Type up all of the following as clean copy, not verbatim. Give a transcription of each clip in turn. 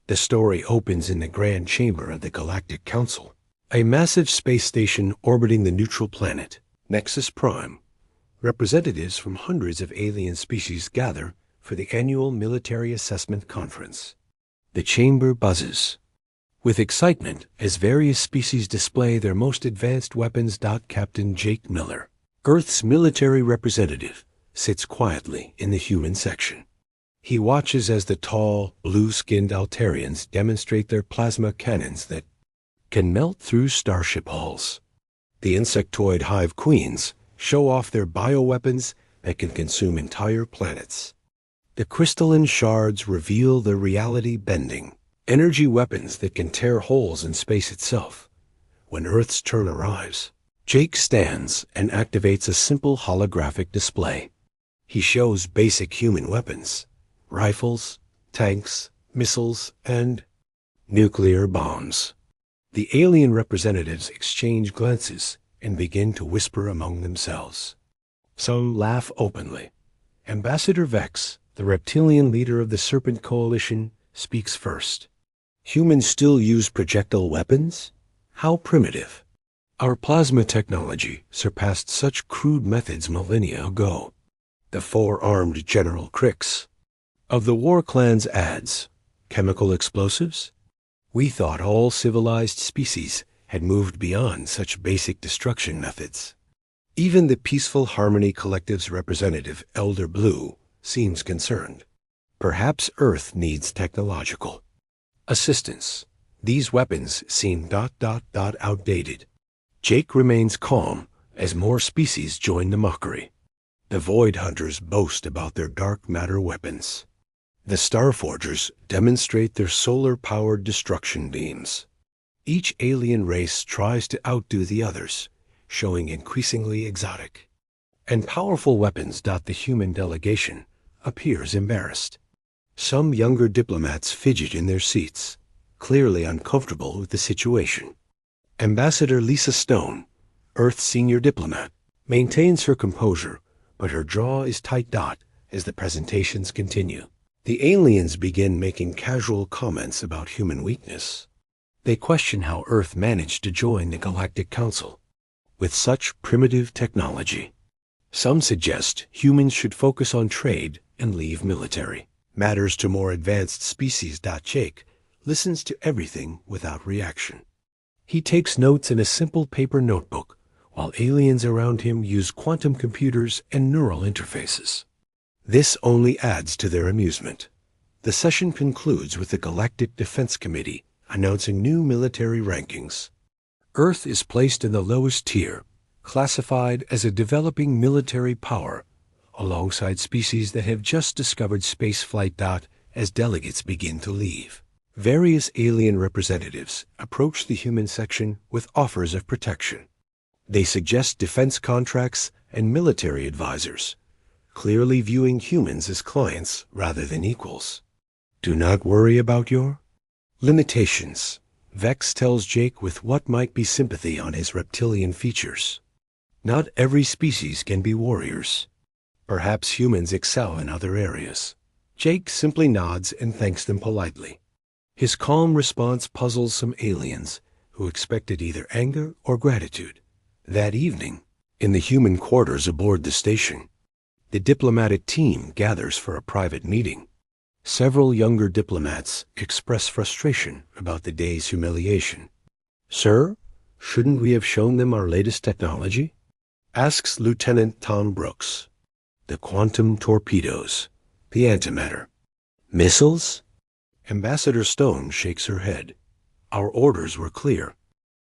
The story opens in the Grand Chamber of the Galactic Council, a massive space station orbiting the neutral planet, Nexus Prime. Representatives from hundreds of alien species gather for the annual Military Assessment Conference. The chamber buzzes with excitement as various species display their most advanced weapons. Captain Jake Miller, Earth's military representative, sits quietly in the human section. He watches as the tall, blue-skinned Altarians demonstrate their plasma cannons that can melt through starship hulls. The insectoid hive queens show off their bioweapons that can consume entire planets. The crystalline shards reveal their reality-bending energy weapons that can tear holes in space itself. When Earth's turn arrives, Jake stands and activates a simple holographic display. He shows basic human weapons: rifles, tanks, missiles, and nuclear bombs. The alien representatives exchange glances and begin to whisper among themselves. Some laugh openly. Ambassador Vex, the reptilian leader of the Serpent Coalition, speaks first. Humans still use projectile weapons? How primitive. Our plasma technology surpassed such crude methods millennia ago. The four-armed General Crix of the War Clan's adds, chemical explosives? We thought all civilized species had moved beyond such basic destruction methods. Even the Peaceful Harmony Collective's representative, Elder Blue, seems concerned. Perhaps Earth needs technological assistance. These weapons seem ... outdated. Jake remains calm as more species join the mockery. The Void Hunters boast about their dark matter weapons. The Starforgers demonstrate their solar-powered destruction beams. Each alien race tries to outdo the others, showing increasingly exotic and powerful weapons. The human delegation appears embarrassed. Some younger diplomats fidget in their seats, clearly uncomfortable with the situation. Ambassador Lisa Stone, Earth's senior diplomat, maintains her composure, but her jaw is tight. As the presentations continue, the aliens begin making casual comments about human weakness. They question how Earth managed to join the Galactic Council with such primitive technology. Some suggest humans should focus on trade and leave military matters to more advanced species. Jake listens to everything without reaction. He takes notes in a simple paper notebook, while aliens around him use quantum computers and neural interfaces. This only adds to their amusement. The session concludes with the Galactic Defense Committee announcing new military rankings. Earth is placed in the lowest tier, classified as a developing military power, alongside species that have just discovered spaceflight. As delegates begin to leave, various alien representatives approach the human section with offers of protection. They suggest defense contracts and military advisors, clearly viewing humans as clients rather than equals. Do not worry about your limitations, Vex tells Jake with what might be sympathy on his reptilian features. Not every species can be warriors. Perhaps humans excel in other areas. Jake simply nods and thanks them politely. His calm response puzzles some aliens who expected either anger or gratitude. That evening, in the human quarters aboard the station, the diplomatic team gathers for a private meeting. Several younger diplomats express frustration about the day's humiliation. "Sir, shouldn't we have shown them our latest technology?" asks Lieutenant Tom Brooks. "The quantum torpedoes, the antimatter, missiles?" Ambassador Stone shakes her head. "Our orders were clear.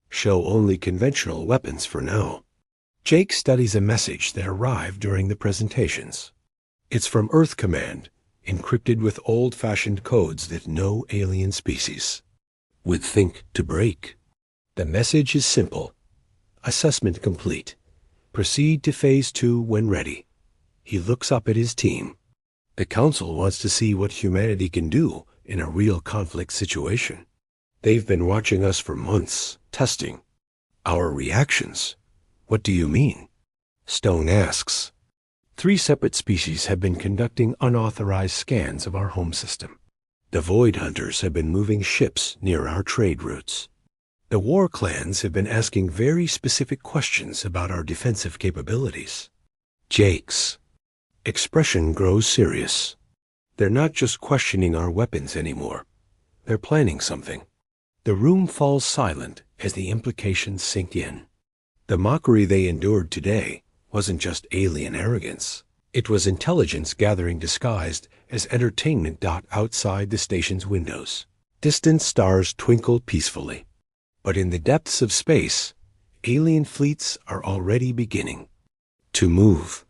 Show only conventional weapons for now." Jake studies a message that arrived during the presentations. It's from Earth Command, encrypted with old-fashioned codes that no alien species would think to break. The message is simple. Assessment complete. Proceed to Phase 2 when ready. He looks up at his team. The Council wants to see what humanity can do in a real conflict situation. They've been watching us for months, testing our reactions. "What do you mean?" Stone asks. 3 separate species have been conducting unauthorized scans of our home system. The Void Hunters have been moving ships near our trade routes. The war clans have been asking very specific questions about our defensive capabilities. Jake's expression grows serious. They're not just questioning our weapons anymore. They're planning something. The room falls silent as the implications sink in. The mockery they endured today wasn't just alien arrogance. It was intelligence gathering disguised as entertainment outside the station's windows. Distant stars twinkle peacefully. But in the depths of space, alien fleets are already beginning to move.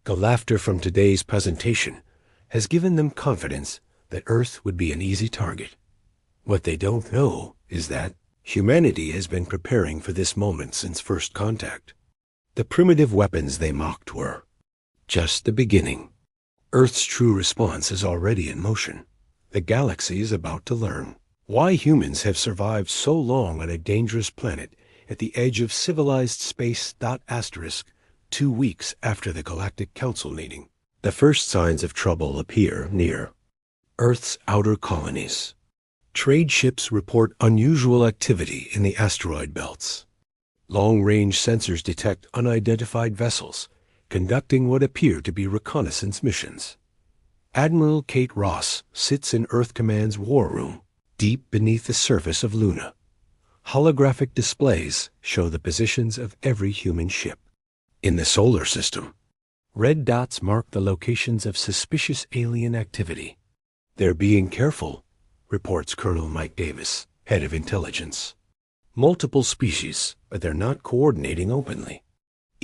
The laughter from today's presentation has given them confidence that Earth would be an easy target. What they don't know is that humanity has been preparing for this moment since first contact. The primitive weapons they mocked were just the beginning. Earth's true response is already in motion. The galaxy is about to learn why humans have survived so long on a dangerous planet at the edge of civilized space. 2 weeks after the Galactic Council meeting, the first signs of trouble appear near Earth's outer colonies. Trade ships report unusual activity in the asteroid belts. Long-range sensors detect unidentified vessels conducting what appear to be reconnaissance missions. Admiral Kate Ross sits in Earth Command's war room, deep beneath the surface of Luna. Holographic displays show the positions of every human ship. In the solar system, red dots mark the locations of suspicious alien activity. They're being careful, reports Colonel Mike Davis, head of intelligence. Multiple species, but they're not coordinating openly.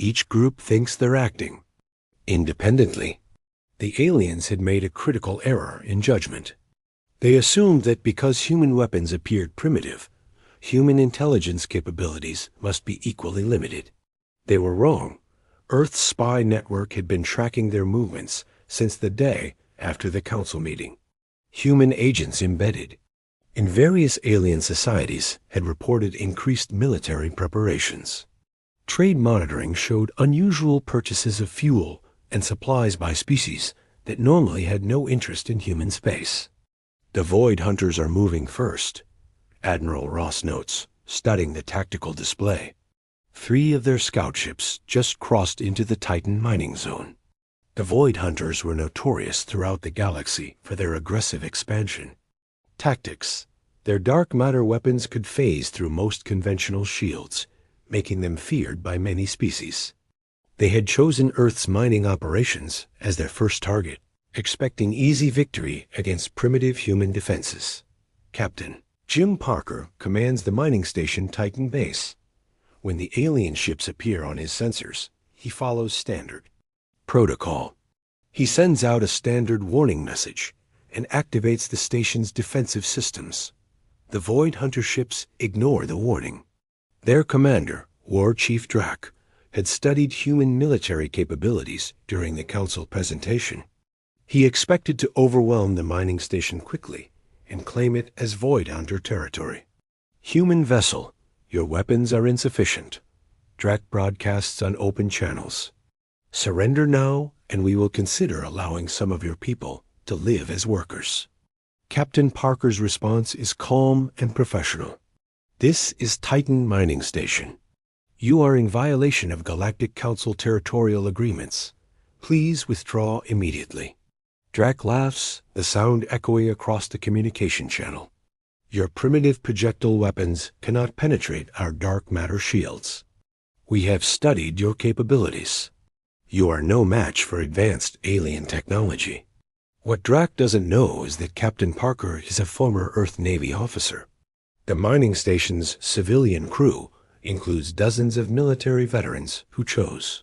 Each group thinks they're acting independently. The aliens had made a critical error in judgment. They assumed that because human weapons appeared primitive, human intelligence capabilities must be equally limited. They were wrong. Earth's spy network had been tracking their movements since the day after the council meeting. Human agents embedded in various alien societies had reported increased military preparations. Trade monitoring showed unusual purchases of fuel and supplies by species that normally had no interest in human space. The Void Hunters are moving first, Admiral Ross notes, studying the tactical display. 3 of their scout ships just crossed into the Titan mining zone. The Void Hunters were notorious throughout the galaxy for their aggressive expansion. Tactics. Their dark matter weapons could phase through most conventional shields, making them feared by many species. They had chosen Earth's mining operations as their first target, expecting easy victory against primitive human defenses. Captain Jim Parker commands the mining station Titan base. When the alien ships appear on his sensors, he follows standard protocol. He sends out a standard warning message and activates the station's defensive systems. The Void Hunter ships ignore the warning. Their commander, War Chief Drac, had studied human military capabilities during the council presentation. He expected to overwhelm the mining station quickly and claim it as Void Hunter territory. Human vessel, your weapons are insufficient. Drac broadcasts on open channels. Surrender now, and we will consider allowing some of your people to live as workers. Captain Parker's response is calm and professional. This is Titan Mining Station. You are in violation of Galactic Council territorial agreements. Please withdraw immediately. Drac laughs, the sound echoing across the communication channel. Your primitive projectile weapons cannot penetrate our dark matter shields. We have studied your capabilities. You are no match for advanced alien technology. What Drac doesn't know is that Captain Parker is a former Earth Navy officer. The mining station's civilian crew includes dozens of military veterans who chose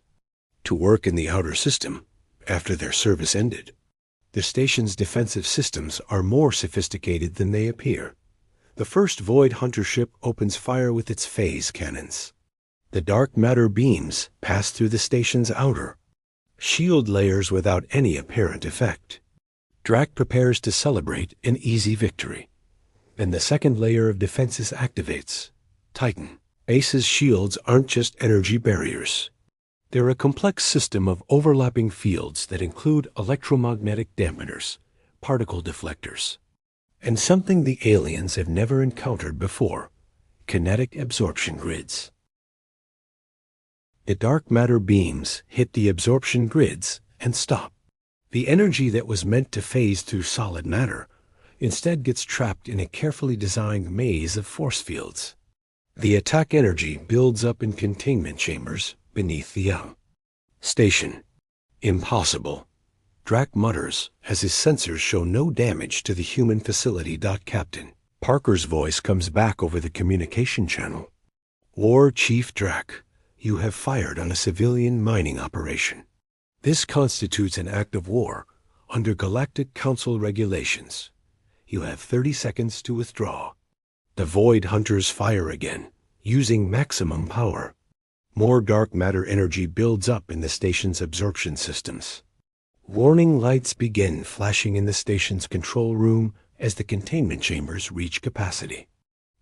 to work in the outer system after their service ended. The station's defensive systems are more sophisticated than they appear. The first Void Hunter ship opens fire with its phase cannons. The dark matter beams pass through the station's outer shield layers without any apparent effect. Drac prepares to celebrate an easy victory. Then the second layer of defenses activates. Titan base's shields aren't just energy barriers. They're a complex system of overlapping fields that include electromagnetic dampeners, particle deflectors, and something the aliens have never encountered before: kinetic absorption grids. The dark matter beams hit the absorption grids and stop. The energy that was meant to phase through solid matter instead gets trapped in a carefully designed maze of force fields. The attack energy builds up in containment chambers beneath the station. Impossible, Drac mutters as his sensors show no damage to the human facility. Captain Parker's voice comes back over the communication channel. War Chief Drac, you have fired on a civilian mining operation. This constitutes an act of war under Galactic Council regulations. You have 30 seconds to withdraw. The Void Hunters fire again, using maximum power. More dark matter energy builds up in the station's absorption systems. Warning lights begin flashing in the station's control room as the containment chambers reach capacity.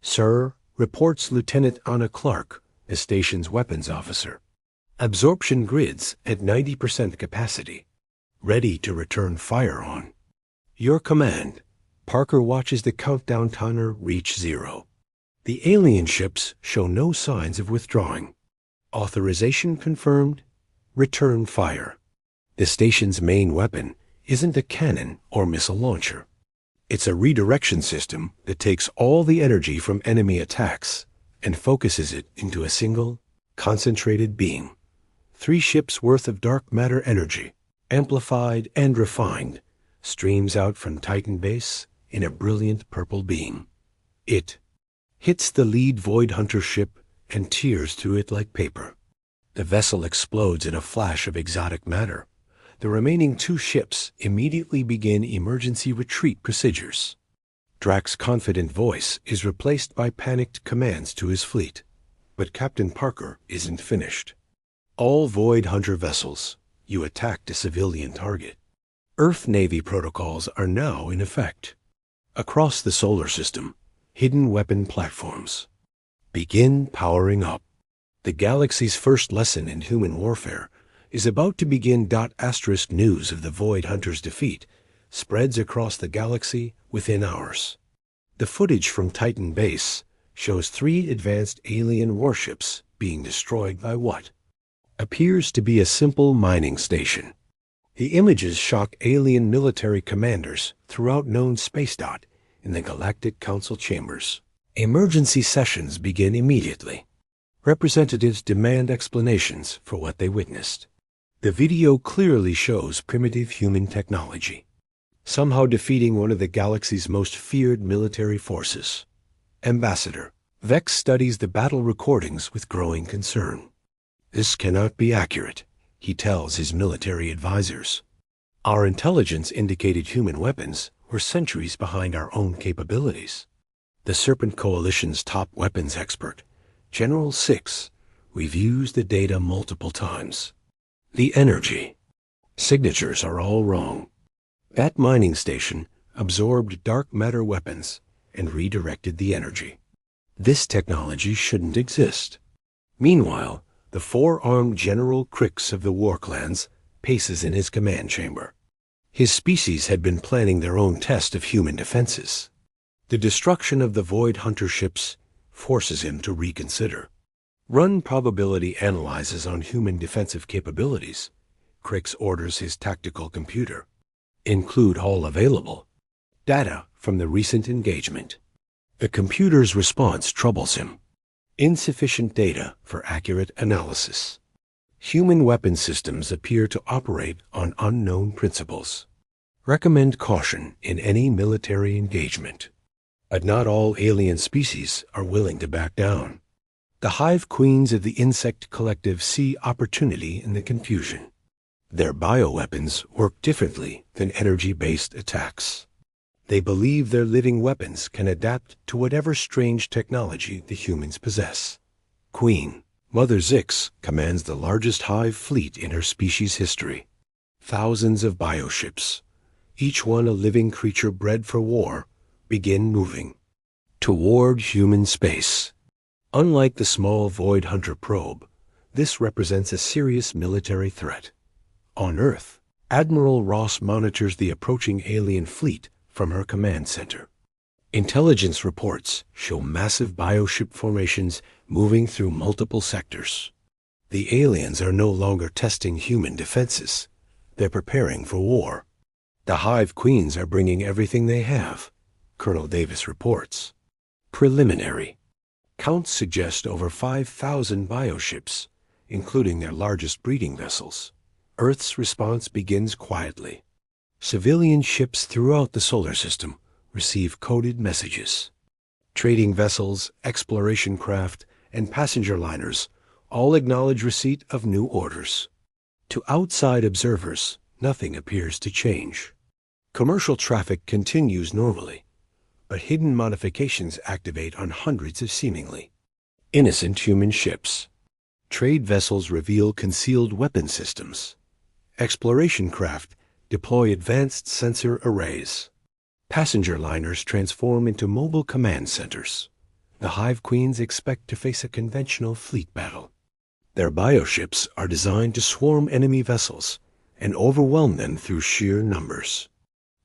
Sir, reports Lieutenant Anna Clark, the station's weapons officer. Absorption grids at 90% capacity. Ready to return fire on. Your command. Parker watches the countdown timer reach 0. The alien ships show no signs of withdrawing. Authorization confirmed. Return fire. The station's main weapon isn't a cannon or missile launcher. It's a redirection system that takes all the energy from enemy attacks and focuses it into a single, concentrated beam. 3 ships' worth of dark matter energy, amplified and refined, streams out from Titan Base in a brilliant purple beam. It hits the lead Void Hunter ship and tears through it like paper. The vessel explodes in a flash of exotic matter. The remaining 2 ships immediately begin emergency retreat procedures. Drac's confident voice is replaced by panicked commands to his fleet. But Captain Parker isn't finished. All Void Hunter vessels, you attacked a civilian target. Earth Navy protocols are now in effect. Across the solar system, hidden weapon platforms. Begin powering up. The galaxy's first lesson in human warfare is about to begin. News of the Void Hunters' defeat spreads across the galaxy within hours. The footage from Titan Base shows 3 advanced alien warships being destroyed by what appears to be a simple mining station. The images shock alien military commanders throughout known space. In the Galactic Council chambers, emergency sessions begin immediately. Representatives demand explanations for what they witnessed. The video clearly shows primitive human technology, somehow defeating one of the galaxy's most feared military forces. Ambassador Vex studies the battle recordings with growing concern. This cannot be accurate, he tells his military advisors. Our intelligence indicated human weapons were centuries behind our own capabilities. The Serpent Coalition's top weapons expert, General Six, reviews the data multiple times. The energy signatures are all wrong. That mining station absorbed dark matter weapons and redirected the energy. This technology shouldn't exist. Meanwhile, the 4-armed General Crix of the War Clans paces in his command chamber. His species had been planning their own test of human defenses. The destruction of the Void Hunter ships forces him to reconsider. Run probability analyses on human defensive capabilities. Crix orders his tactical computer. Include all available data from the recent engagement. The computer's response troubles him. Insufficient data for accurate analysis. Human weapon systems appear to operate on unknown principles. Recommend caution in any military engagement. But not all alien species are willing to back down. The hive queens of the insect collective see opportunity in the confusion. Their bioweapons work differently than energy-based attacks. They believe their living weapons can adapt to whatever strange technology the humans possess. Queen Mother Zix commands the largest hive fleet in her species' history. Thousands of bioships, each one a living creature bred for war, begin moving toward human space. Unlike the small Void Hunter probe, this represents a serious military threat. On Earth, Admiral Ross monitors the approaching alien fleet from her command center. Intelligence reports show massive bioship formations moving through multiple sectors. The aliens are no longer testing human defenses. They're preparing for war. The Hive Queens are bringing everything they have, Colonel Davis reports. Preliminary. Counts suggest over 5,000 bioships, including their largest breeding vessels. Earth's response begins quietly. Civilian ships throughout the solar system receive coded messages. Trading vessels, exploration craft, and passenger liners all acknowledge receipt of new orders. To outside observers, nothing appears to change. Commercial traffic continues normally, but hidden modifications activate on hundreds of seemingly innocent human ships. Trade vessels reveal concealed weapon systems. Exploration craft deploy advanced sensor arrays. Passenger liners transform into mobile command centers. The Hive Queens expect to face a conventional fleet battle. Their bioships are designed to swarm enemy vessels and overwhelm them through sheer numbers.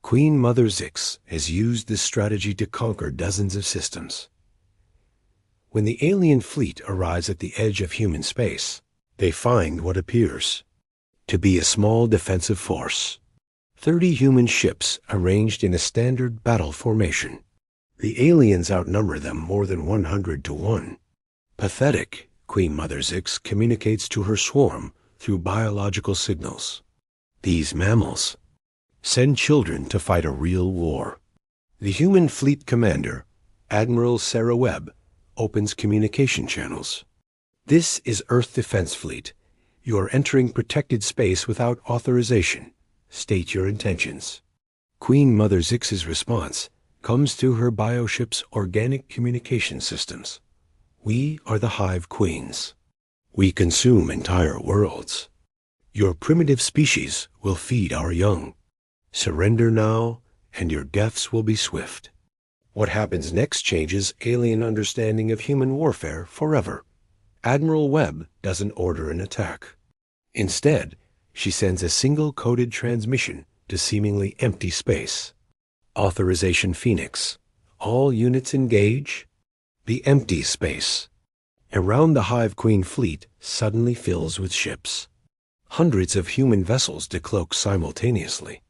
Queen Mother Zix has used this strategy to conquer dozens of systems. When the alien fleet arrives at the edge of human space, they find what appears to be a small defensive force. 30 human ships arranged in a standard battle formation. The aliens outnumber them more than 100 to 1. Pathetic, Queen Mother Zix communicates to her swarm through biological signals. These mammals send children to fight a real war. The human fleet commander, Admiral Sarah Webb, opens communication channels. This is Earth Defense Fleet. You are entering protected space without authorization. State your intentions. Queen Mother Zix's response comes through her bioship's organic communication systems. We are the Hive Queens. We consume entire worlds. Your primitive species will feed our young. Surrender now, and your deaths will be swift. What happens next changes alien understanding of human warfare forever. Admiral Webb doesn't order an attack. Instead, she sends a single coded transmission to seemingly empty space. Authorization Phoenix. All units engage. The empty space around the Hive Queen fleet suddenly fills with ships. Hundreds of human vessels decloak simultaneously.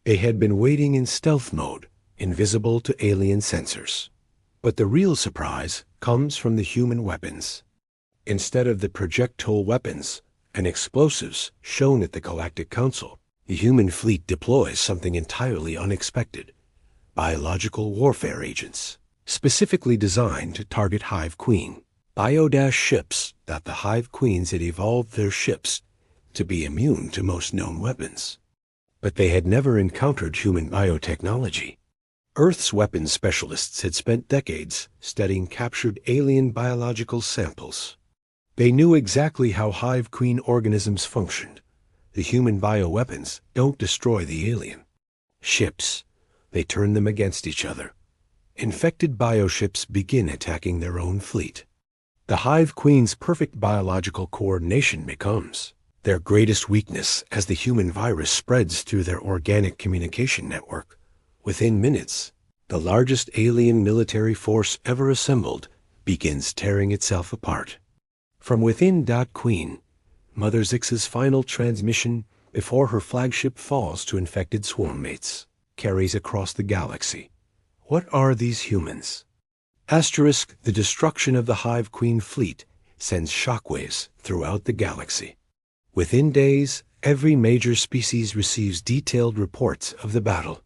They had been waiting in stealth mode, invisible to alien sensors. But the real surprise comes from the human weapons. Instead of the projectile weapons and explosives shown at the Galactic Council, the human fleet deploys something entirely unexpected. Biological warfare agents, specifically designed to target Hive Queen. Bio-ships that the Hive Queens had evolved their ships to be immune to most known weapons. But they had never encountered human biotechnology. Earth's weapons specialists had spent decades studying captured alien biological samples. They knew exactly how Hive Queen organisms functioned. The human bioweapons don't destroy the alien ships. They turn them against each other. Infected bioships begin attacking their own fleet. The Hive Queen's perfect biological coordination becomes their greatest weakness as the human virus spreads through their organic communication network. Within minutes, the largest alien military force ever assembled begins tearing itself apart. From within Queen, Mother Zix's final transmission before her flagship falls to infected swarm mates carries across the galaxy. What are these humans? Asterisk, the destruction of the Hive Queen fleet sends shockwaves throughout the galaxy. Within days, every major species receives detailed reports of the battle.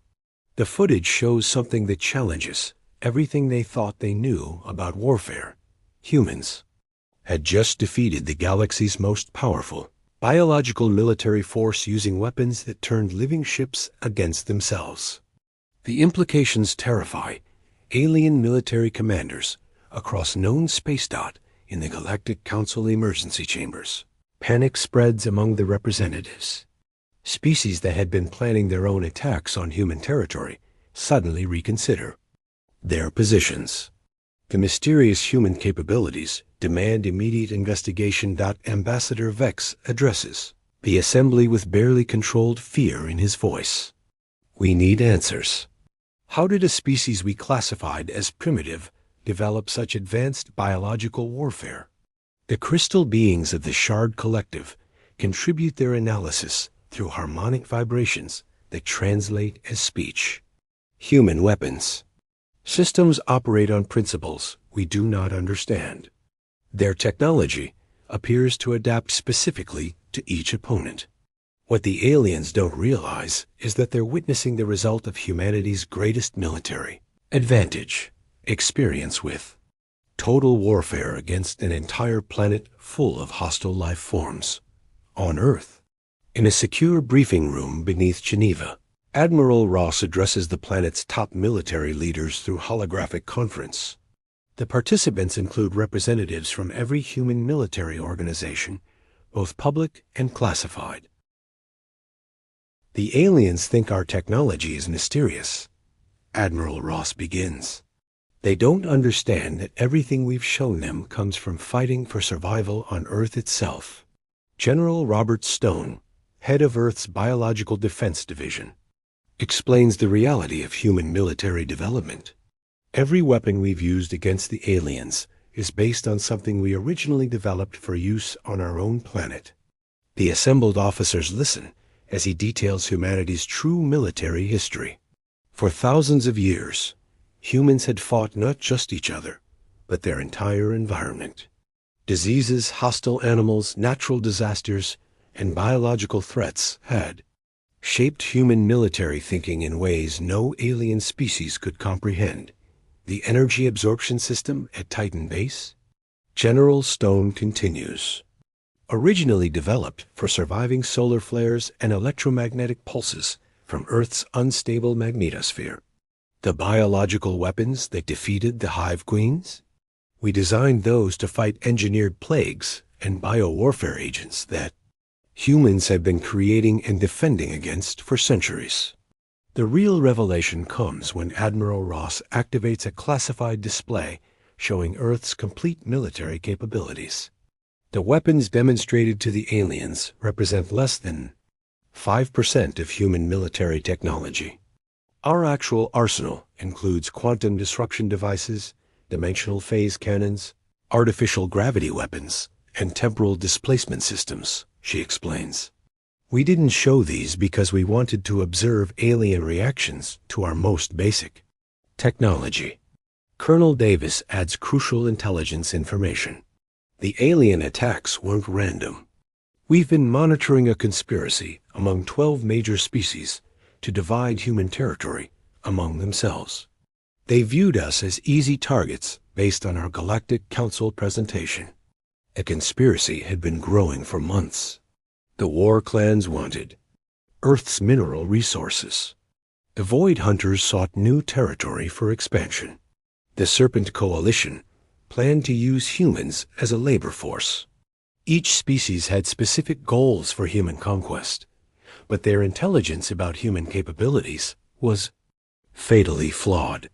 The footage shows something that challenges everything they thought they knew about warfare. Humans had just defeated the galaxy's most powerful biological military force using weapons that turned living ships against themselves. The implications terrify alien military commanders across known space in the Galactic Council emergency chambers. Panic spreads among the representatives. Species that had been planning their own attacks on human territory suddenly reconsider their positions. The mysterious human capabilities demand immediate investigation. Ambassador Vex addresses the assembly with barely controlled fear in his voice. We need answers. How did a species we classified as primitive develop such advanced biological warfare? The crystal beings of the Shard Collective contribute their analysis through harmonic vibrations that translate as speech. Human weapons. Systems operate on principles we do not understand. Their technology appears to adapt specifically to each opponent. What the aliens don't realize is that they're witnessing the result of humanity's greatest military advantage, experience with total warfare against an entire planet full of hostile life forms. On Earth, in a secure briefing room beneath Geneva, Admiral Ross addresses the planet's top military leaders through holographic conference. The participants include representatives from every human military organization, both public and classified. The aliens think our technology is mysterious. Admiral Ross begins. They don't understand that everything we've shown them comes from fighting for survival on Earth itself. General Robert Stone, head of Earth's Biological Defense Division, explains the reality of human military development. Every weapon we've used against the aliens is based on something we originally developed for use on our own planet. The assembled officers listen as he details humanity's true military history. For thousands of years, humans had fought not just each other, but their entire environment. Diseases, hostile animals, natural disasters, and biological threats had shaped human military thinking in ways no alien species could comprehend. The energy absorption system at Titan Base? General Stone continues. Originally developed for surviving solar flares and electromagnetic pulses from Earth's unstable magnetosphere. The biological weapons that defeated the hive queens? We designed those to fight engineered plagues and biowarfare agents that humans have been creating and defending against for centuries. The real revelation comes when Admiral Ross activates a classified display showing Earth's complete military capabilities. The weapons demonstrated to the aliens represent less than 5% of human military technology. Our actual arsenal includes quantum disruption devices, dimensional phase cannons, artificial gravity weapons, and temporal displacement systems, she explains. We didn't show these because we wanted to observe alien reactions to our most basic technology. Colonel Davis adds crucial intelligence information. The alien attacks weren't random. We've been monitoring a conspiracy among 12 major species to divide human territory among themselves. They viewed us as easy targets based on our Galactic Council presentation. A conspiracy had been growing for months. The war clans wanted Earth's mineral resources. The Void Hunters sought new territory for expansion. The Serpent Coalition planned to use humans as a labor force. Each species had specific goals for human conquest, but their intelligence about human capabilities was fatally flawed.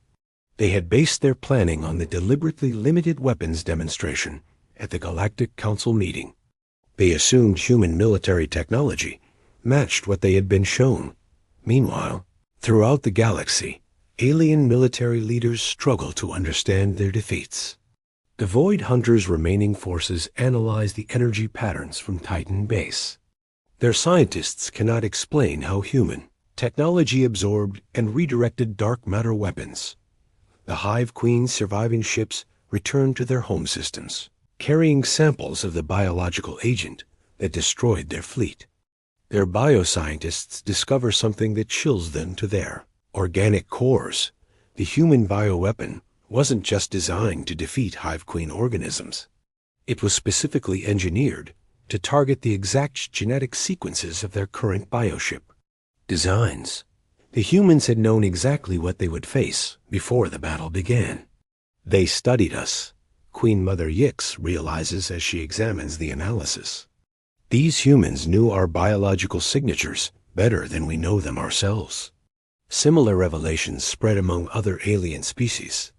They had based their planning on the deliberately limited weapons demonstration at the Galactic Council meeting. They assumed human military technology matched what they had been shown. Meanwhile, throughout the galaxy, alien military leaders struggle to understand their defeats. The Void Hunters' remaining forces analyze the energy patterns from Titan Base. Their scientists cannot explain how human technology absorbed and redirected dark matter weapons. The Hive Queen's surviving ships returned to their home systems, carrying samples of the biological agent that destroyed their fleet. Their bioscientists discover something that chills them to their organic cores. The human bioweapon wasn't just designed to defeat Hive Queen organisms. It was specifically engineered to target the exact genetic sequences of their current bioship designs. The humans had known exactly what they would face before the battle began. They studied us, Queen Mother Yix realizes as she examines the analysis. These humans knew our biological signatures better than we know them ourselves. Similar revelations spread among other alien species.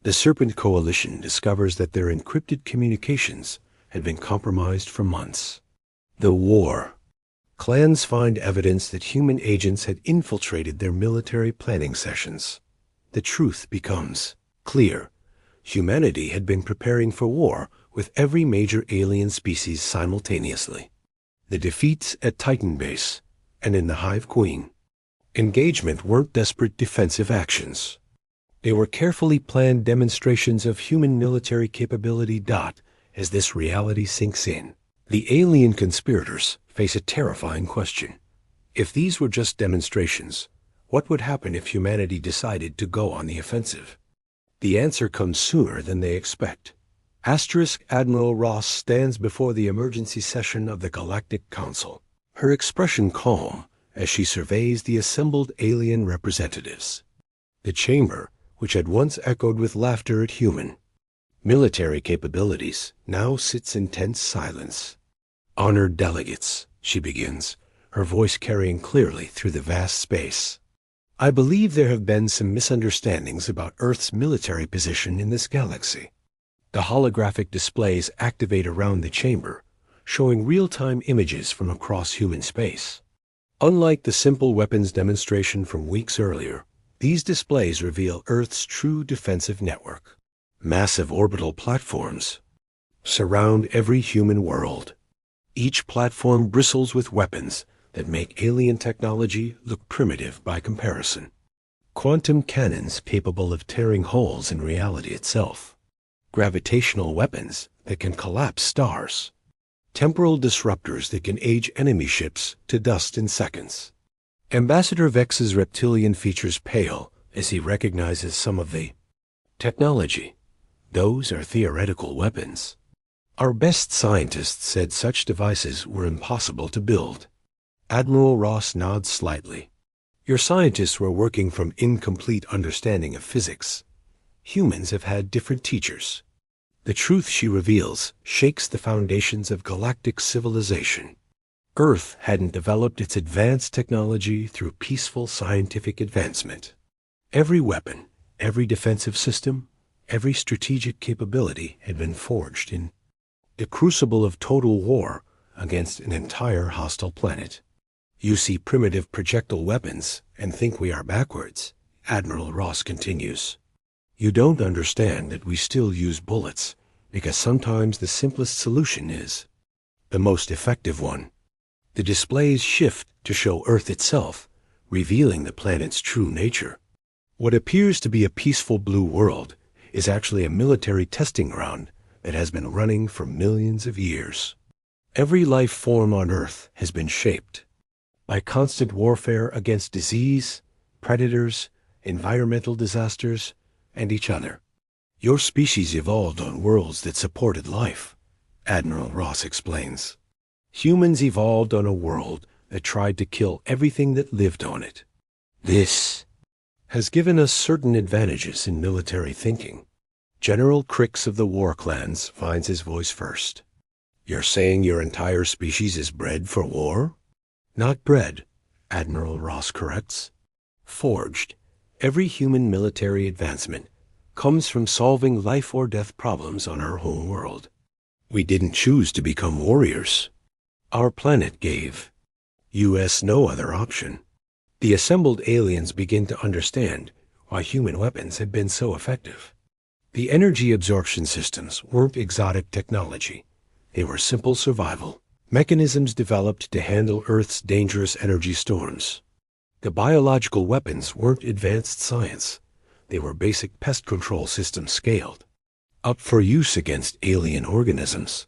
The Serpent Coalition discovers that their encrypted communications had been compromised for months. The war. Clans find evidence that human agents had infiltrated their military planning sessions. the truth becomes clear. Humanity had been preparing for war with every major alien species simultaneously. The defeats at Titan Base and in the Hive Queen engagement weren't desperate defensive actions. They were carefully planned demonstrations of human military capability. As this reality sinks in, the alien conspirators face a terrifying question. If these were just demonstrations, what would happen if humanity decided to go on the offensive? The answer comes sooner than they expect. Admiral Ross stands before the emergency session of the Galactic Council, her expression calm as she surveys the assembled alien representatives. The chamber, which had once echoed with laughter at human military capabilities, now sits in tense silence. "Honored delegates," she begins, her voice carrying clearly through the vast space. "I believe there have been some misunderstandings about Earth's military position in this galaxy." The holographic displays activate around the chamber, showing real-time images from across human space. Unlike the simple weapons demonstration from weeks earlier, these displays reveal Earth's true defensive network. Massive orbital platforms surround every human world. Each platform bristles with weapons that make alien technology look primitive by comparison. Quantum cannons capable of tearing holes in reality itself. Gravitational weapons that can collapse stars. Temporal disruptors that can age enemy ships to dust in seconds. Ambassador Vex's reptilian features pale as he recognizes some of the technology. Those are theoretical weapons. Our best scientists said such devices were impossible to build. Admiral Ross nods slightly. Your scientists were working from incomplete understanding of physics. Humans have had different teachers. The truth she reveals shakes the foundations of galactic civilization. Earth hadn't developed its advanced technology through peaceful scientific advancement. Every weapon, every defensive system, every strategic capability had been forged in the crucible of total war against an entire hostile planet. You see primitive projectile weapons and think we are backwards, Admiral Ross continues. You don't understand that we still use bullets, because sometimes the simplest solution is the most effective one. The displays shift to show Earth itself, revealing the planet's true nature. What appears to be a peaceful blue world is actually a military testing ground that has been running for millions of years. Every life form on Earth has been shaped by constant warfare against disease, predators, environmental disasters, and each other. Your species evolved on worlds that supported life, Admiral Ross explains. Humans evolved on a world that tried to kill everything that lived on it. This has given us certain advantages in military thinking. General Crix of the War Clans finds his voice first. You're saying your entire species is bred for war? Not bred, Admiral Ross corrects. Forged. Every human military advancement comes from solving life-or-death problems on our home world. We didn't choose to become warriors. Our planet gave US no other option. The assembled aliens begin to understand why human weapons had been so effective. The energy absorption systems weren't exotic technology. They were simple survival mechanisms developed to handle Earth's dangerous energy storms. The biological weapons weren't advanced science. They were basic pest control systems scaled up for use against alien organisms.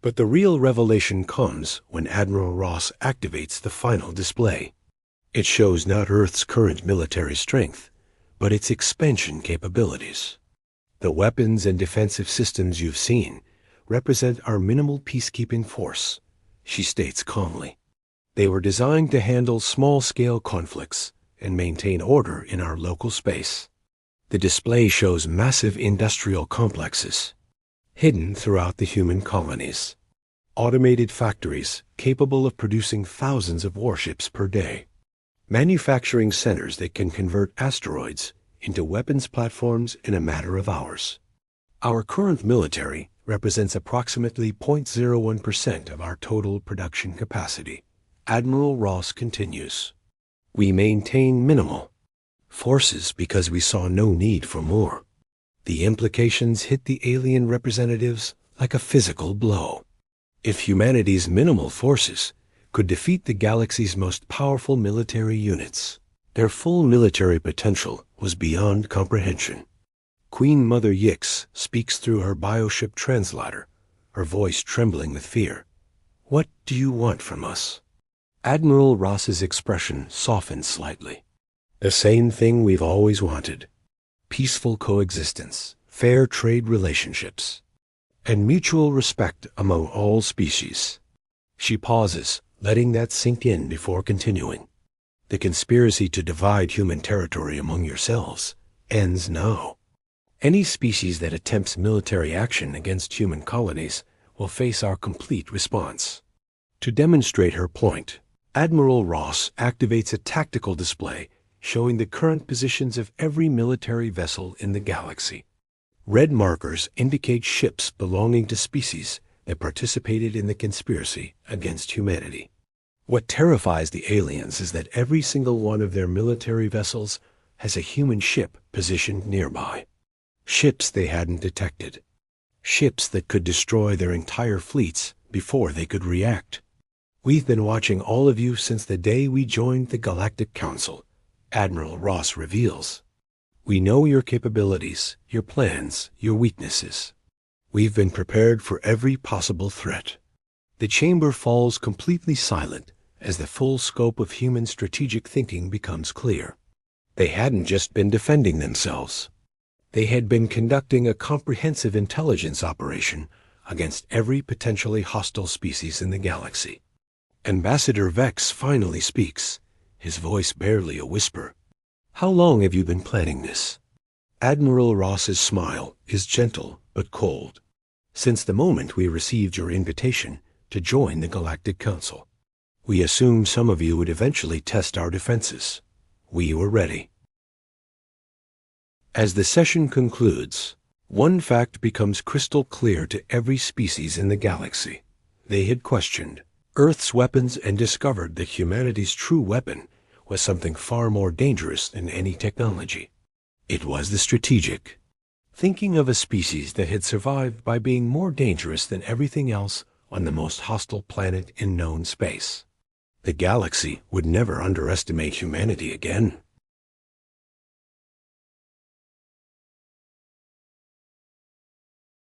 But the real revelation comes when Admiral Ross activates the final display. It shows not Earth's current military strength, but its expansion capabilities. The weapons and defensive systems you've seen represent our minimal peacekeeping force, she states calmly. They were designed to handle small-scale conflicts and maintain order in our local space. The display shows massive industrial complexes hidden throughout the human colonies. Automated factories capable of producing thousands of warships per day. Manufacturing centers that can convert asteroids into weapons platforms in a matter of hours. Our current military represents approximately 0.01% of our total production capacity. Admiral Ross continues. We maintain minimal Forces because we saw no need for more. The implications hit the alien representatives like a physical blow. If humanity's minimal forces could defeat the galaxy's most powerful military units, their full military potential was beyond comprehension. Queen Mother Yix speaks through her bioship translator, her voice trembling with fear. "What do you want from us?" Admiral Ross's expression softened slightly. "The same thing we've always wanted. Peaceful coexistence, fair trade relationships, and mutual respect among all species." She pauses, letting that sink in before continuing. "The conspiracy to divide human territory among yourselves ends now. Any species that attempts military action against human colonies will face our complete response." To demonstrate her point, Admiral Ross activates a tactical display showing the current positions of every military vessel in the galaxy. Red markers indicate ships belonging to species that participated in the conspiracy against humanity. What terrifies the aliens is that every single one of their military vessels has a human ship positioned nearby. Ships they hadn't detected. Ships that could destroy their entire fleets before they could react. "We've been watching all of you since the day we joined the Galactic Council," Admiral Ross reveals. "We know your capabilities, your plans, your weaknesses. We've been prepared for every possible threat." The chamber falls completely silent as the full scope of human strategic thinking becomes clear. They hadn't just been defending themselves. They had been conducting a comprehensive intelligence operation against every potentially hostile species in the galaxy. Ambassador Vex finally speaks, his voice barely a whisper. "How long have you been planning this?" Admiral Ross's smile is gentle but cold. "Since the moment we received your invitation to join the Galactic Council. We assumed some of you would eventually test our defenses. We were ready." As the session concludes, one fact becomes crystal clear to every species in the galaxy. They had questioned Earth's weapons and discovered that humanity's true weapon was something far more dangerous than any technology. It was the strategic. Thinking of a species that had survived by being more dangerous than everything else on the most hostile planet in known space. The galaxy would never underestimate humanity again.